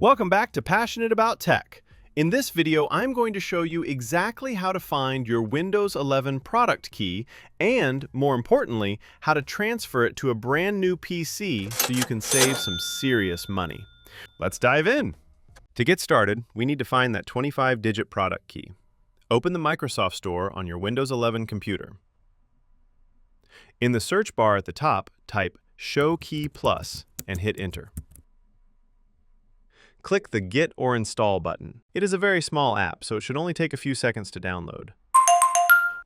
Welcome back to Passionate About Tech. In this video, I'm going to show you exactly how to find your Windows 11 product key and, more importantly, how to transfer it to a brand new PC so you can save some serious money. Let's dive in. To get started, we need to find that 25-digit product key. Open the Microsoft Store on your Windows 11 computer. In the search bar at the top, type ShowKeyPlus and hit Enter. Click the Get or Install button. It is a very small app, so it should only take a few seconds to download.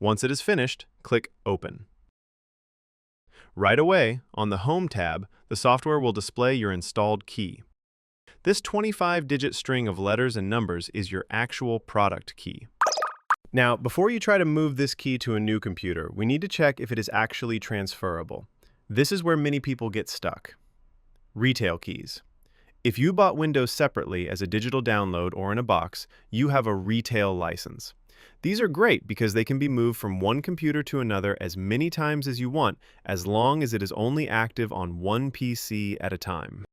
Once it is finished, click Open. Right away, on the Home tab, the software will display your installed key. This 25-digit string of letters and numbers is your actual product key. Now, before you try to move this key to a new computer, we need to check if it is actually transferable. This is where many people get stuck. Retail keys. If you bought Windows separately as a digital download or in a box, you have a retail license. These are great because they can be moved from one computer to another as many times as you want, as long as it is only active on one PC at a time.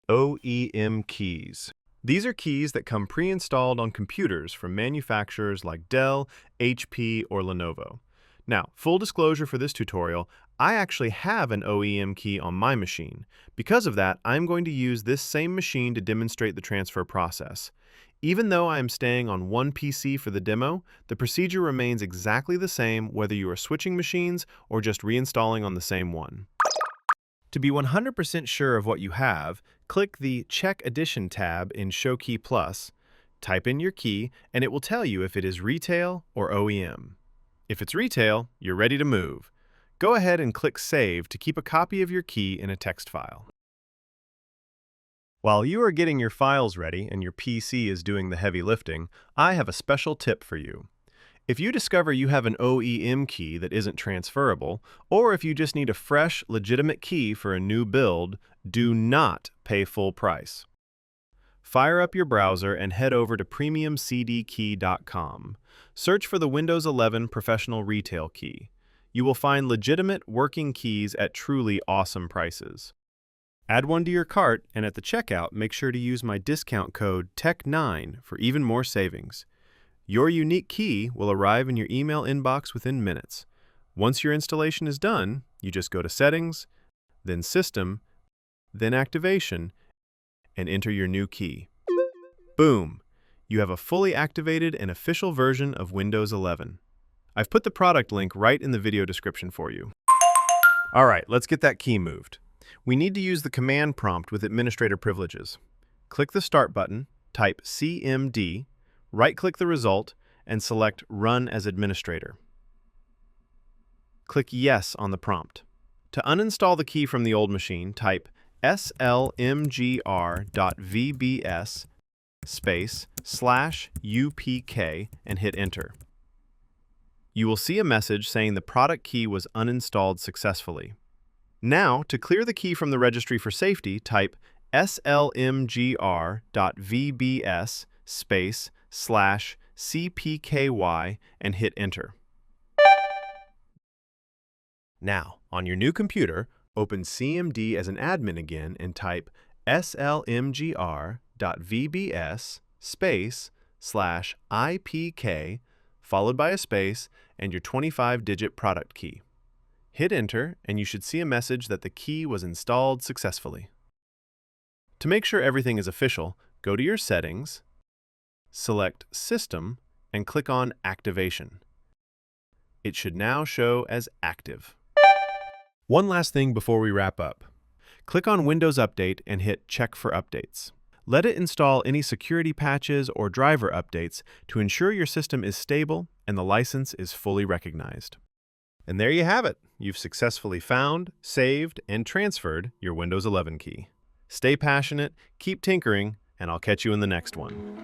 OEM keys. These are keys that come pre-installed on computers from manufacturers like Dell, HP, or Lenovo. Now, full disclosure for this tutorial, I actually have an OEM key on my machine. Because of that, I'm going to use this same machine to demonstrate the transfer process. Even though I am staying on one PC for the demo, the procedure remains exactly the same whether you are switching machines or just reinstalling on the same one. To be 100% sure of what you have, click the Check Edition tab in ShowKeyPlus, type in your key, and it will tell you if it is retail or OEM. If it's retail, you're ready to move. Go ahead and click Save to keep a copy of your key in a text file. While you are getting your files ready and your PC is doing the heavy lifting, I have a special tip for you. If you discover you have an OEM key that isn't transferable, or if you just need a fresh, legitimate key for a new build, do not pay full price. Fire up your browser and head over to premiumcdkey.com. Search for the Windows 11 Professional Retail Key. You will find legitimate working keys at truly awesome prices. Add one to your cart, and at the checkout, make sure to use my discount code TECH9 for even more savings. Your unique key will arrive in your email inbox within minutes. Once your installation is done, you just go to Settings, then System, then Activation, and enter your new key. Boom! You have a fully activated and official version of Windows 11. I've put the product link right in the video description for you. All right, let's get that key moved. We need to use the command prompt with administrator privileges. Click the Start button, type CMD, right-click the result, and select Run as Administrator. Click Yes on the prompt. To uninstall the key from the old machine, type slmgr.vbs /UPK and hit Enter. You will see a message saying the product key was uninstalled successfully. Now, to clear the key from the registry for safety, type slmgr.vbs /cpky and hit Enter. Now, on your new computer, open CMD as an admin again and type slmgr.vbs /IPK followed by a space and your 25-digit product key. Hit Enter and you should see a message that the key was installed successfully. To make sure everything is official, go to your Settings, select System, and click on Activation. It should now show as active. One last thing before we wrap up. Click on Windows Update and hit Check for Updates. Let it install any security patches or driver updates to ensure your system is stable and the license is fully recognized. And there you have it. You've successfully found, saved, and transferred your Windows 11 key. Stay passionate, keep tinkering, and I'll catch you in the next one.